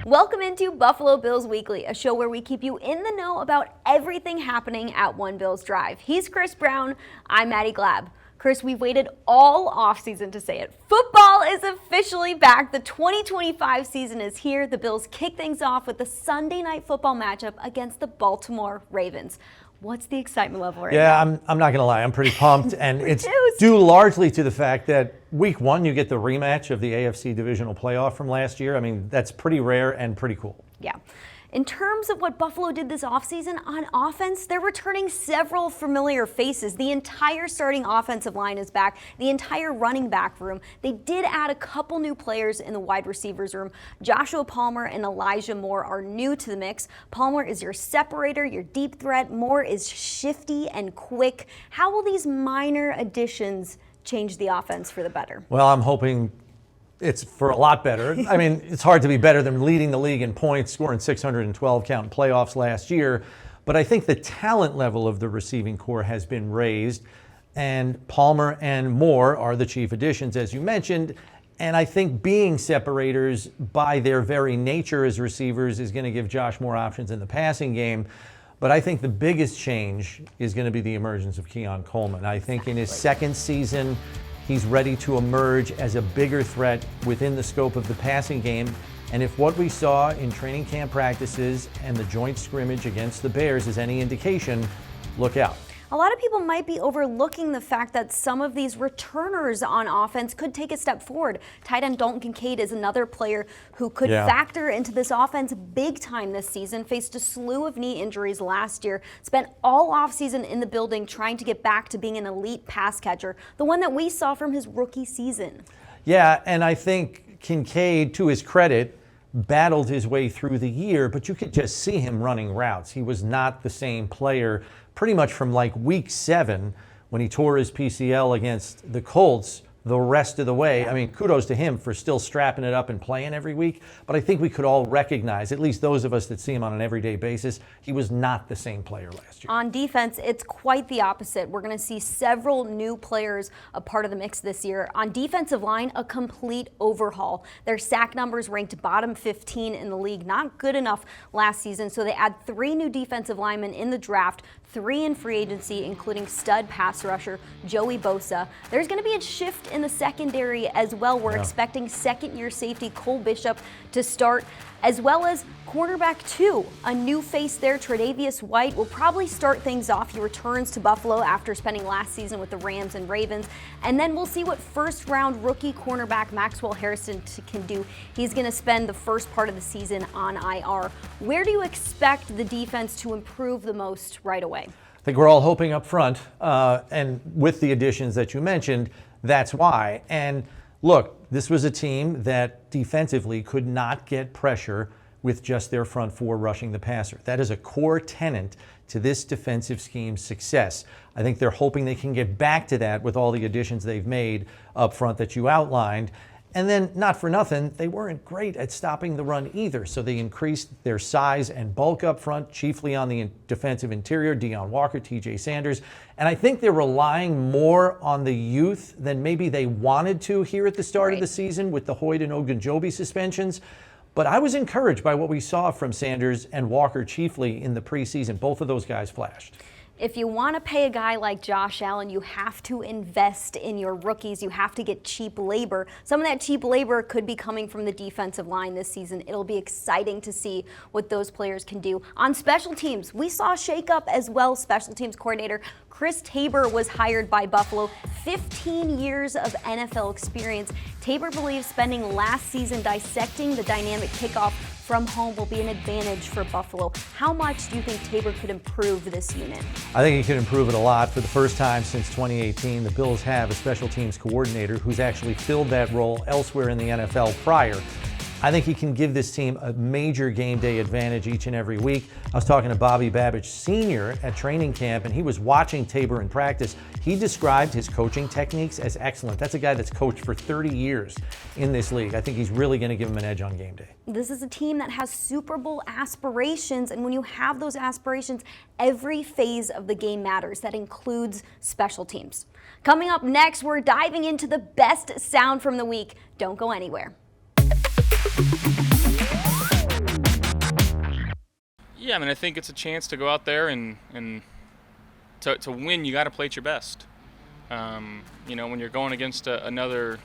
Welcome into Buffalo Bills Weekly, a show where we keep you in the know about everything happening at One Bills Drive. He's Chris Brown, I'm Maddy Glab. Chris, we've waited all offseason to say it. Football is officially back. The 2025 season is here. The Bills kick things off with the Sunday night football matchup against the Baltimore Ravens. What's the excitement level right now? Yeah, I'm not going to lie. I'm pretty pumped. And it's due largely to the fact that week one, you get the rematch of the AFC divisional playoff from last year. I mean, that's pretty rare and pretty cool. Yeah. In terms of what Buffalo did this offseason on offense, they're returning several familiar faces. The entire starting offensive line is back, the entire running back room. They did add a couple new players in the wide receivers room. Joshua Palmer and Elijah Moore are new to the mix. Palmer is your separator, your deep threat. Moore is shifty and quick. How will these minor additions change the offense for the better? Well, I'm hoping it's for a lot better. I mean, it's hard to be better than leading the league in points, scoring 612 count in playoffs last year. But I think the talent level of the receiving corps has been raised. And Palmer and Moore are the chief additions, as you mentioned. And I think being separators by their very nature as receivers is going to give Josh more options in the passing game. But I think the biggest change is going to be the emergence of Keon Coleman. I think in his second season, he's ready to emerge as a bigger threat within the scope of the passing game. And if what we saw in training camp practices and the joint scrimmage against the Bears is any indication, look out. A lot of people might be overlooking the fact that some of these returners on offense could take a step forward. Tight end Dalton Kincaid is another player who could factor into this offense big time this season. Faced a slew of knee injuries last year. Spent all offseason in the building trying to get back to being an elite pass catcher. The one that we saw from his rookie season. Yeah, and I think Kincaid, to his credit, battled his way through the year, but you could just see him running routes. He was not the same player pretty much from like week 7 when he tore his PCL against the Colts the rest of the way. I mean, kudos to him for still strapping it up and playing every week. But I think we could all recognize, at least those of us that see him on an everyday basis, he was not the same player last year. On defense, it's quite the opposite. We're going to see several new players a part of the mix this year. On defensive line, a complete overhaul. Their sack numbers ranked bottom 15 in the league. Not good enough last season, so they add 3 new defensive linemen in the draft, 3 in free agency, including stud pass rusher Joey Bosa. There's going to be a shift in the secondary as well. We're expecting second-year safety Cole Bishop to start, as well as cornerback 2. A new face there, Tre'Davious White, will probably start things off. He returns to Buffalo after spending last season with the Rams and Ravens. And then we'll see what first-round rookie cornerback Maxwell Harrison can do. He's going to spend the first part of the season on IR. Where do you expect the defense to improve the most right away? I think we're all hoping up front, and with the additions that you mentioned, that's why. And look, this was a team that defensively could not get pressure with just their front 4 rushing the passer. That is a core tenet to this defensive scheme's success. I think they're hoping they can get back to that with all the additions they've made up front that you outlined. And then, not for nothing, they weren't great at stopping the run either. So they increased their size and bulk up front, chiefly on the defensive interior, Deion Walker, TJ Sanders. And I think they're relying more on the youth than maybe they wanted to here at the start of the season with the Hoyt and Ogunjobi suspensions. But I was encouraged by what we saw from Sanders and Walker chiefly in the preseason. Both of those guys flashed. If you want to pay a guy like Josh Allen, you have to invest in your rookies. You have to get cheap labor. Some of that cheap labor could be coming from the defensive line this season. It'll be exciting to see what those players can do. On special teams, we saw a shakeup as well. Special teams coordinator Chris Tabor was hired by Buffalo. 15 years of NFL experience. Tabor believes spending last season dissecting the dynamic kickoff from home will be an advantage for Buffalo. How much do you think Tabor could improve this unit? I think he could improve it a lot. For the first time since 2018, the Bills have a special teams coordinator who's actually filled that role elsewhere in the NFL prior. I think he can give this team a major game day advantage each and every week. I was talking to Bobby Babbage Sr. at training camp, and he was watching Tabor in practice. He described his coaching techniques as excellent. That's a guy that's coached for 30 years in this league. I think he's really going to give him an edge on game day. This is a team that has Super Bowl aspirations, and when you have those aspirations, every phase of the game matters. That includes special teams. Coming up next, we're diving into the best sound from the week. Don't go anywhere. Yeah, I mean, I think it's a chance to go out there and to win, you got to play at your best. When you're going against a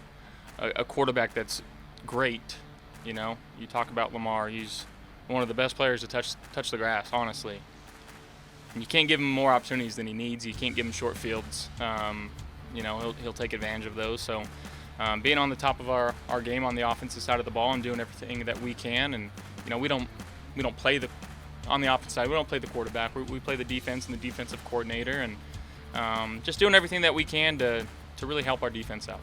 quarterback that's great, you talk about Lamar. He's one of the best players to touch the grass, honestly. And you can't give him more opportunities than he needs. You can't give him short fields. He'll take advantage of those. So being on the top of our game on the offensive side of the ball and doing everything that we can, and we don't play on the offensive side. We don't play the quarterback. We play the defense and the defensive coordinator, and just doing everything that we can to really help our defense out.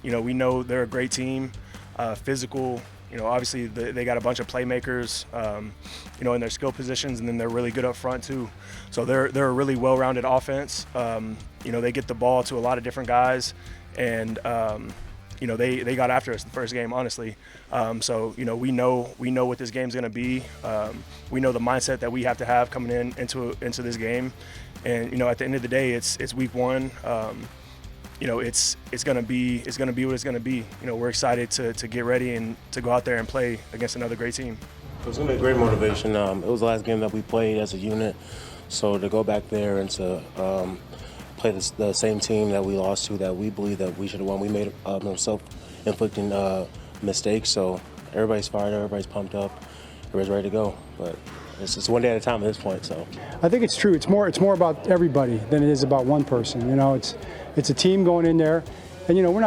We know they're a great team, physical. Obviously they got a bunch of playmakers, in their skill positions, and then they're really good up front too. So they're a really well-rounded offense. They get the ball to a lot of different guys, and they got after us the first game, honestly. So we know what this game's going to be. We know the mindset that we have to have coming into this game, and at the end of the day, it's week one. It's gonna be what it's gonna be. We're excited to get ready and to go out there and play against another great team. It was gonna be a great motivation. It was the last game that we played as a unit, so to go back there and to play the same team that we lost to, that we believe that we should have won. We made self-inflicting mistakes, so everybody's fired, everybody's pumped up, everybody's ready to go. But it's one day at a time at this point. So I think it's true. It's more about everybody than it is about one person. It's a team going in there, and we're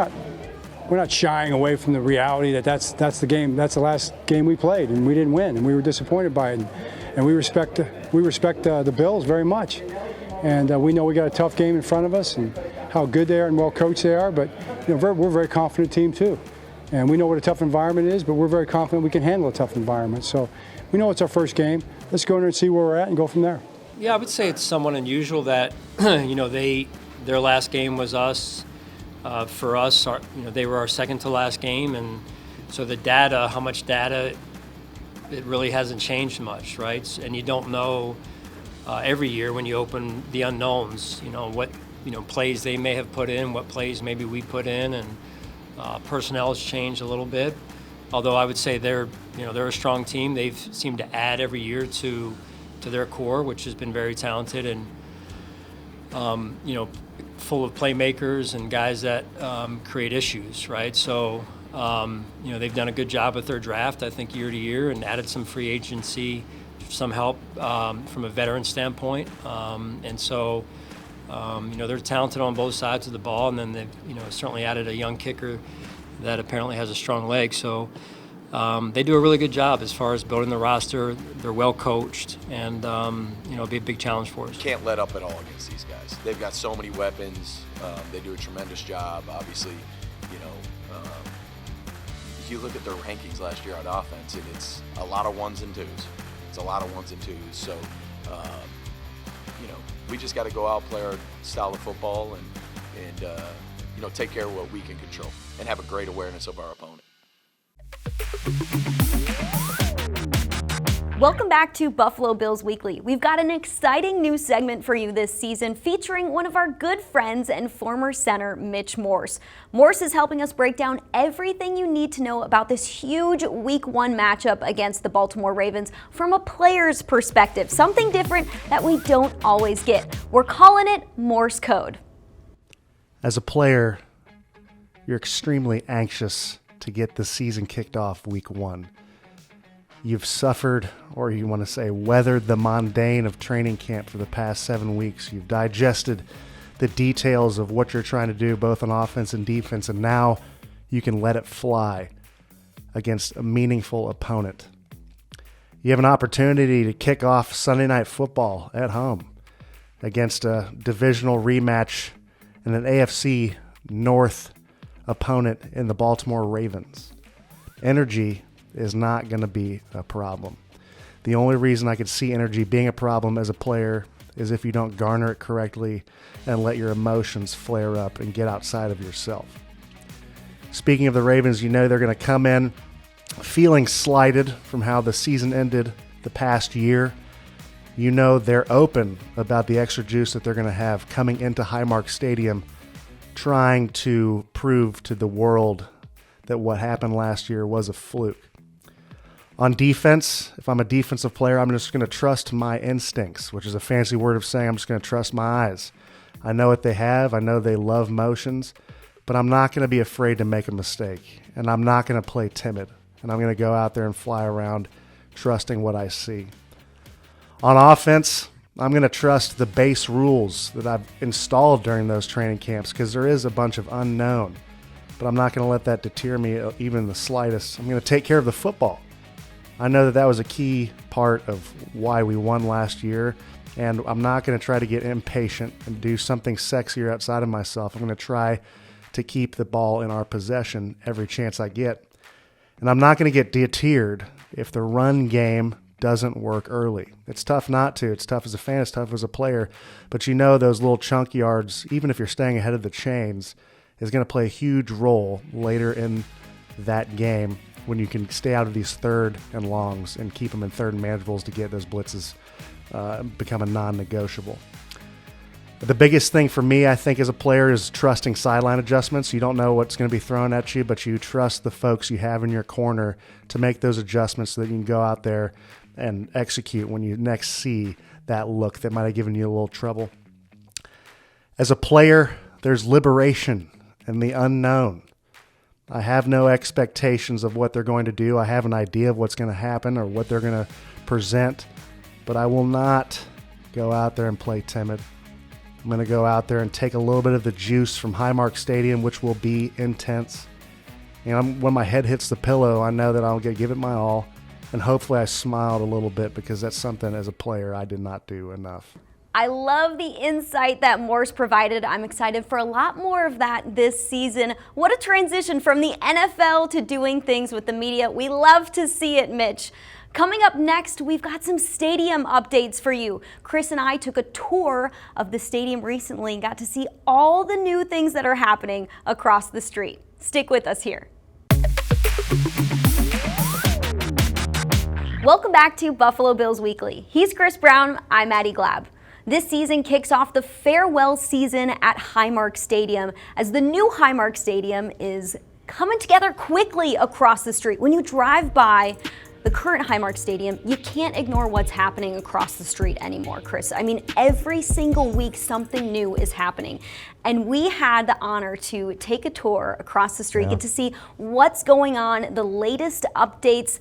not shying away from the reality that's the game. That's the last game we played, and we didn't win, and we were disappointed by it. And we respect the Bills very much, and we know we got a tough game in front of us, and how good they are and well coached they are. But we're a very confident team too, and we know what a tough environment is. But we're very confident we can handle a tough environment. So we know it's our first game. Let's go in there and see where we're at and go from there. Yeah, I would say it's somewhat unusual that their last game was us. For us, they were our second to last game, and so the data, how much data, it really hasn't changed much, right? And you don't know every year when you open the unknowns, what plays they may have put in, what plays maybe we put in, and personnel has changed a little bit. Although I would say they're a strong team. They've seemed to add every year to their core, which has been very talented and full of playmakers and guys that create issues, right? So they've done a good job with their draft, I think, year to year, and added some free agency, some help from a veteran standpoint, and so they're talented on both sides of the ball, and then they've certainly added a young kicker that apparently has a strong leg. So they do a really good job as far as building the roster. They're well coached, and it'll be a big challenge for us. Can't let up at all against these guys. They've got so many weapons. They do a tremendous job. Obviously, if you look at their rankings last year on offense, and it's a lot of ones and twos. So, we just got to go out, play our style of football, and take care of what we can control, and have a great awareness of our opponent. Welcome back to Buffalo Bills Weekly. We've got an exciting new segment for you this season featuring one of our good friends and former center, Mitch Morse. Morse is helping us break down everything you need to know about this huge Week 1 matchup against the Baltimore Ravens from a player's perspective, something different that we don't always get. We're calling it Morse Code. As a player, you're extremely anxious to get the season kicked off Week 1. You've suffered, or you want to say weathered, the mundane of training camp for the past 7 weeks. You've digested the details of what you're trying to do, both on offense and defense, and now you can let it fly against a meaningful opponent. You have an opportunity to kick off Sunday Night Football at home against a divisional rematch and an AFC North opponent in the Baltimore Ravens. Energy is not going to be a problem. The only reason I could see energy being a problem as a player is if you don't garner it correctly and let your emotions flare up and get outside of yourself. Speaking of the Ravens, they're going to come in feeling slighted from how the season ended the past year. They're open about the extra juice that they're going to have coming into Highmark Stadium, trying to prove to the world that what happened last year was a fluke. On defense, if I'm a defensive player, I'm just going to trust my instincts, which is a fancy word of saying I'm just going to trust my eyes. I know what they have. I know they love motions, but I'm not going to be afraid to make a mistake, and I'm not going to play timid, and I'm going to go out there and fly around trusting what I see. On offense, I'm going to trust the base rules that I've installed during those training camps because there is a bunch of unknown, but I'm not going to let that deter me even the slightest. I'm going to take care of the football. I know that that was a key part of why we won last year, and I'm not going to try to get impatient and do something sexier outside of myself. I'm going to try to keep the ball in our possession every chance I get. And I'm not going to get deterred if the run game doesn't work early. It's tough not to. It's tough as a fan. It's tough as a player. But you know those little chunk yards, even if you're staying ahead of the chains, is going to play a huge role later in that game when you can stay out of these third and longs and keep them in third and manageables to get those blitzes become a non-negotiable. The biggest thing for me, I think, as a player is trusting sideline adjustments. You don't know what's going to be thrown at you, but you trust the folks you have in your corner to make those adjustments so that you can go out there and execute when you next see that look that might have given you a little trouble. As a player, there's liberation in the unknown. I have no expectations of what they're going to do. I have an idea of what's going to happen or what they're going to present, but I will not go out there and play timid. I'm going to go out there and take a little bit of the juice from Highmark Stadium, which will be intense. And when my head hits the pillow, I know that I'll give it my all, and hopefully I smiled a little bit because that's something as a player I did not do enough. I love the insight that Morse provided. I'm excited for a lot more of that this season. What a transition from the NFL to doing things with the media. We love to see it, Mitch. Coming up next, we've got some stadium updates for you. Chris and I took a tour of the stadium recently and got to see all the new things that are happening across the street. Stick with us here. Welcome back to Buffalo Bills Weekly. He's Chris Brown, I'm Maddy Glab. This season kicks off the farewell season at Highmark Stadium as the new Highmark Stadium is coming together quickly across the street. When you drive by the current Highmark Stadium, you can't ignore what's happening across the street anymore, Chris. I mean, every single week something new is happening. And we had the honor to take a tour across the street, get to see what's going on, the latest updates,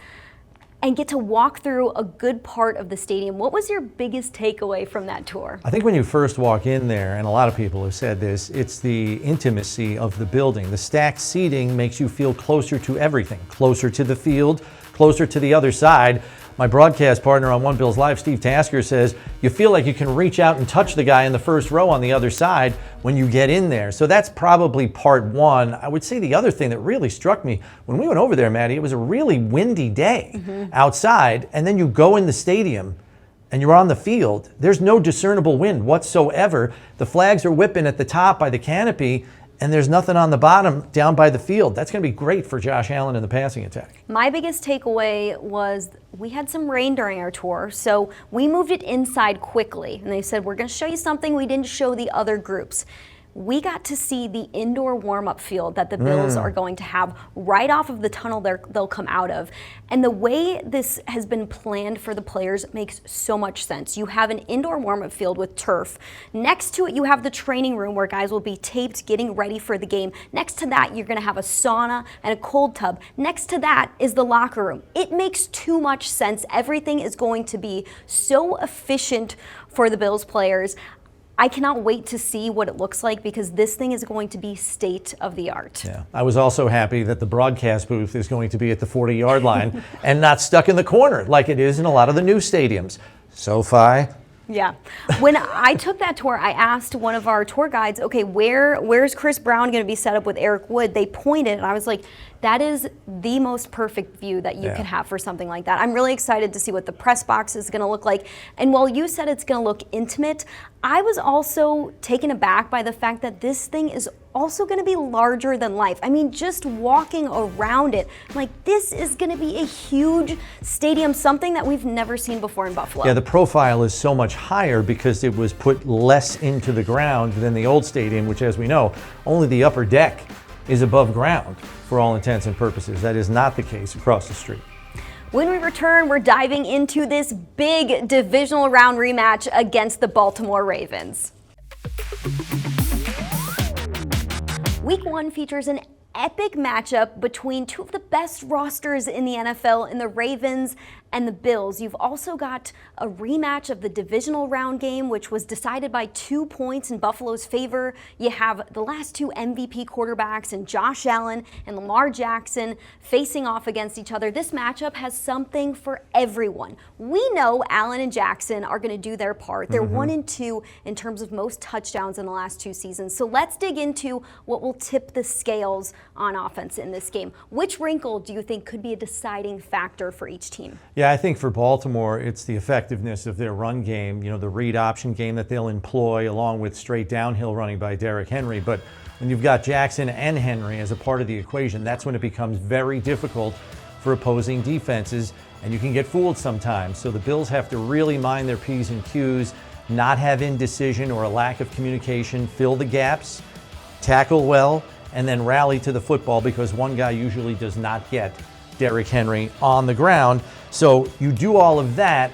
and get to walk through a good part of the stadium. What was your biggest takeaway from that tour? I think when you first walk in there, and a lot of people have said this, it's the intimacy of the building. The stacked seating makes you feel closer to everything, closer to the field, closer to the other side. My broadcast partner on One Bills Live, Steve Tasker, says you feel like you can reach out and touch the guy in the first row on the other side when you get in there. So that's probably part one. I would say the other thing that really struck me, when we went over there, Maddy, it was a really windy day outside, and then you go in the stadium and you're on the field. There's no discernible wind whatsoever. The flags are whipping at the top by the canopy, and there's nothing on the bottom down by the field. That's going to be great for Josh Allen in the passing attack. My biggest takeaway was we had some rain during our tour, so we moved it inside quickly. And they said, we're going to show you something we didn't show the other groups. We got to see the indoor warm-up field that the Bills are going to have right off of the tunnel they'll come out of. And the way this has been planned for the players makes so much sense. You have an indoor warm-up field with turf. Next to it, you have the training room where guys will be taped getting ready for the game. Next to that, you're going to have a sauna and a cold tub. Next to that is the locker room. It makes too much sense. Everything is going to be so efficient for the Bills players. I cannot wait to see what it looks like because this thing is going to be state of the art. Yeah, I was also happy that the broadcast booth is going to be at the 40-yard line and not stuck in the corner like it is in a lot of the new stadiums. SoFi. Yeah. When I took that tour, I asked one of our tour guides, okay, where's Chris Brown going to be set up with Eric Wood? They pointed, and I was like, that is the most perfect view that you could have for something like that. I'm really excited to see what the press box is going to look like. And while you said it's going to look intimate, I was also taken aback by the fact that this thing is also going to be larger than life. I mean, just walking around it, I'm like, this is going to be a huge stadium, something that we've never seen before in Buffalo. Yeah, the profile is so much higher because it was put less into the ground than the old stadium, which, as we know, only the upper deck is above ground for all intents and purposes. That is not the case across the street. When we return, we're diving into this big divisional round rematch against the Baltimore Ravens. Week 1 features an epic matchup between two of the best rosters in the NFL in the Ravens and the Bills. You've also got a rematch of the divisional round game, which was decided by 2 points in Buffalo's favor. You have the last 2 MVP quarterbacks in Josh Allen and Lamar Jackson facing off against each other. This matchup has something for everyone. We know Allen and Jackson are going to do their part. They're 1 and 2 in terms of most touchdowns in the last 2 seasons. So let's dig into what will tip the scales on offense in this game. Which wrinkle do you think could be a deciding factor for each team? Yeah, I think for Baltimore, it's the effectiveness of their run game, the read option game that they'll employ along with straight downhill running by Derrick Henry. But when you've got Jackson and Henry as a part of the equation, that's when it becomes very difficult for opposing defenses, and you can get fooled sometimes. So the Bills have to really mind their P's and Q's, not have indecision or a lack of communication, fill the gaps, tackle well, and then rally to the football, because one guy usually does not get Derrick Henry on the ground. So you do all of that,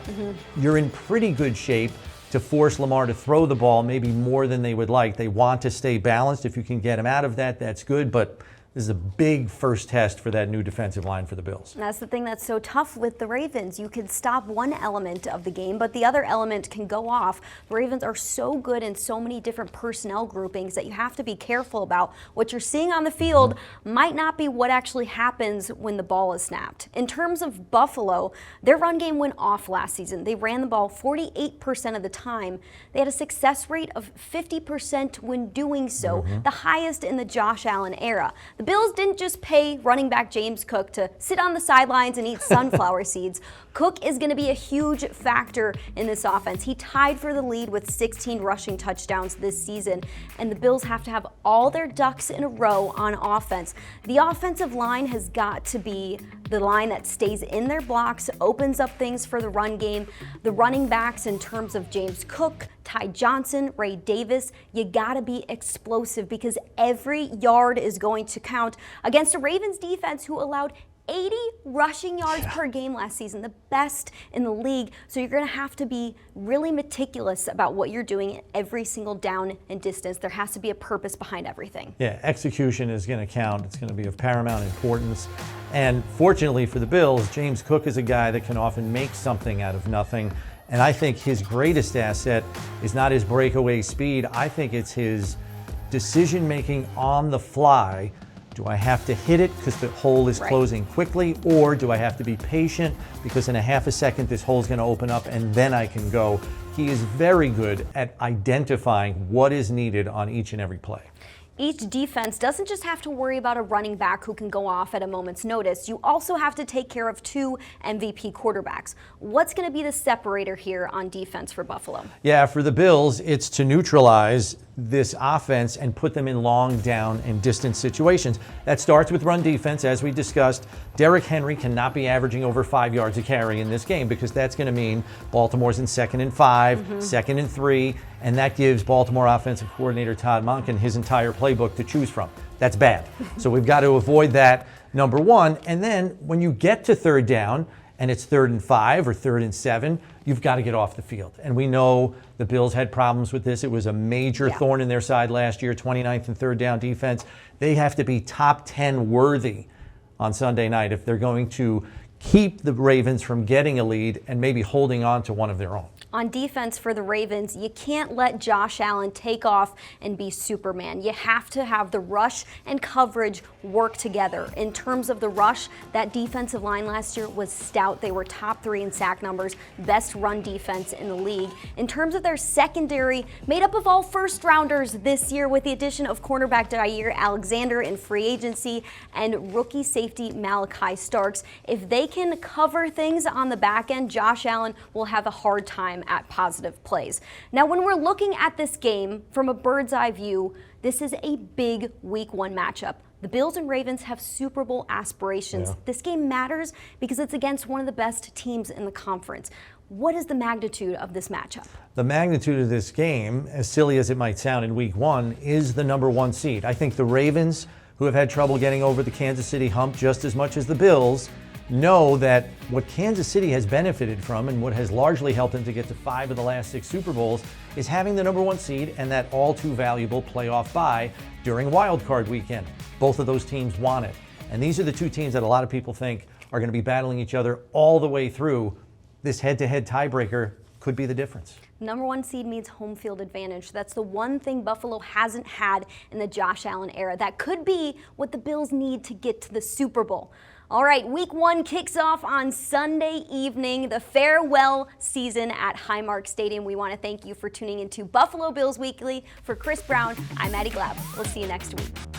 you're in pretty good shape to force Lamar to throw the ball maybe more than they would like. They want to stay balanced. If you can get him out of that, that's good. But this is a big first test for that new defensive line for the Bills. And that's the thing that's so tough with the Ravens. You can stop one element of the game, but the other element can go off. The Ravens are so good in so many different personnel groupings that you have to be careful about. What you're seeing on the field might not be what actually happens when the ball is snapped. In terms of Buffalo, their run game went off last season. They ran the ball 48% of the time. They had a success rate of 50% when doing so, the highest in the Josh Allen era. The Bills didn't just pay running back James Cook to sit on the sidelines and eat sunflower seeds. Cook is going to be a huge factor in this offense. He tied for the lead with 16 rushing touchdowns this season, and the Bills have to have all their ducks in a row on offense. The offensive line has got to be the line that stays in their blocks, opens up things for the run game. The running backs in terms of James Cook, Ty Johnson, Ray Davis, you gotta be explosive because every yard is going to count against a Ravens defense who allowed 80 rushing yards per game last season, the best in the league. So you're going to have to be really meticulous about what you're doing every single down and distance. There has to be a purpose behind everything. Yeah, execution is going to count. It's going to be of paramount importance. And fortunately for the Bills, James Cook is a guy that can often make something out of nothing. And I think his greatest asset is not his breakaway speed. I think it's his decision-making on the fly. Do I have to hit it because the hole is closing quickly, or do I have to be patient because in a half a second this hole is going to open up and then I can go? He is very good at identifying what is needed on each and every play. Each defense doesn't just have to worry about a running back who can go off at a moment's notice. You also have to take care of 2 MVP quarterbacks. What's going to be the separator here on defense for Buffalo? Yeah, for the Bills, it's to neutralize this offense and put them in long down and distance situations. That starts with run defense, as we discussed. Derrick Henry cannot be averaging over 5 yards a carry in this game because that's going to mean Baltimore's in 2nd and 5, 2nd and 3, and that gives Baltimore offensive coordinator Todd Monken his entire playbook to choose from. That's bad. So we've got to avoid that, number one. And then when you get to 3rd down and it's 3rd and 5 or 3rd and 7, you've got to get off the field. And we know the Bills had problems with this. It was a major thorn in their side last year, 29th and 3rd down defense. They have to be top 10 worthy on Sunday night if they're going to keep the Ravens from getting a lead and maybe holding on to one of their own. On defense for the Ravens, you can't let Josh Allen take off and be Superman. You have to have the rush and coverage work together. In terms of the rush, that defensive line last year was stout. They were top 3 in sack numbers, best run defense in the league. In terms of their secondary, made up of all first-rounders this year with the addition of cornerback Jair Alexander in free agency and rookie safety Malachi Starks. If they can cover things on the back end, Josh Allen will have a hard time at positive plays. Now, when we're looking at this game from a bird's eye view, this is a big Week 1 matchup. The Bills and Ravens have Super Bowl aspirations. This game matters because it's against one of the best teams in the conference. What is the magnitude of this matchup? The magnitude of this game, as silly as it might sound in Week 1, is the number 1 seed. I think the Ravens, who have had trouble getting over the Kansas City hump just as much as the Bills, know that what Kansas City has benefited from and what has largely helped them to get to 5 of the last 6 Super Bowls is having the number 1 seed and that all too valuable playoff bye during wild card weekend. Both of those teams want it. And these are the 2 teams that a lot of people think are going to be battling each other all the way through. This head-to-head tiebreaker could be the difference. Number 1 seed means home field advantage. That's the one thing Buffalo hasn't had in the Josh Allen era. That could be what the Bills need to get to the Super Bowl. All right, week 1 kicks off on Sunday evening, the farewell season at Highmark Stadium. We want to thank you for tuning into Buffalo Bills Weekly. For Chris Brown, I'm Maddy Glab. We'll see you next week.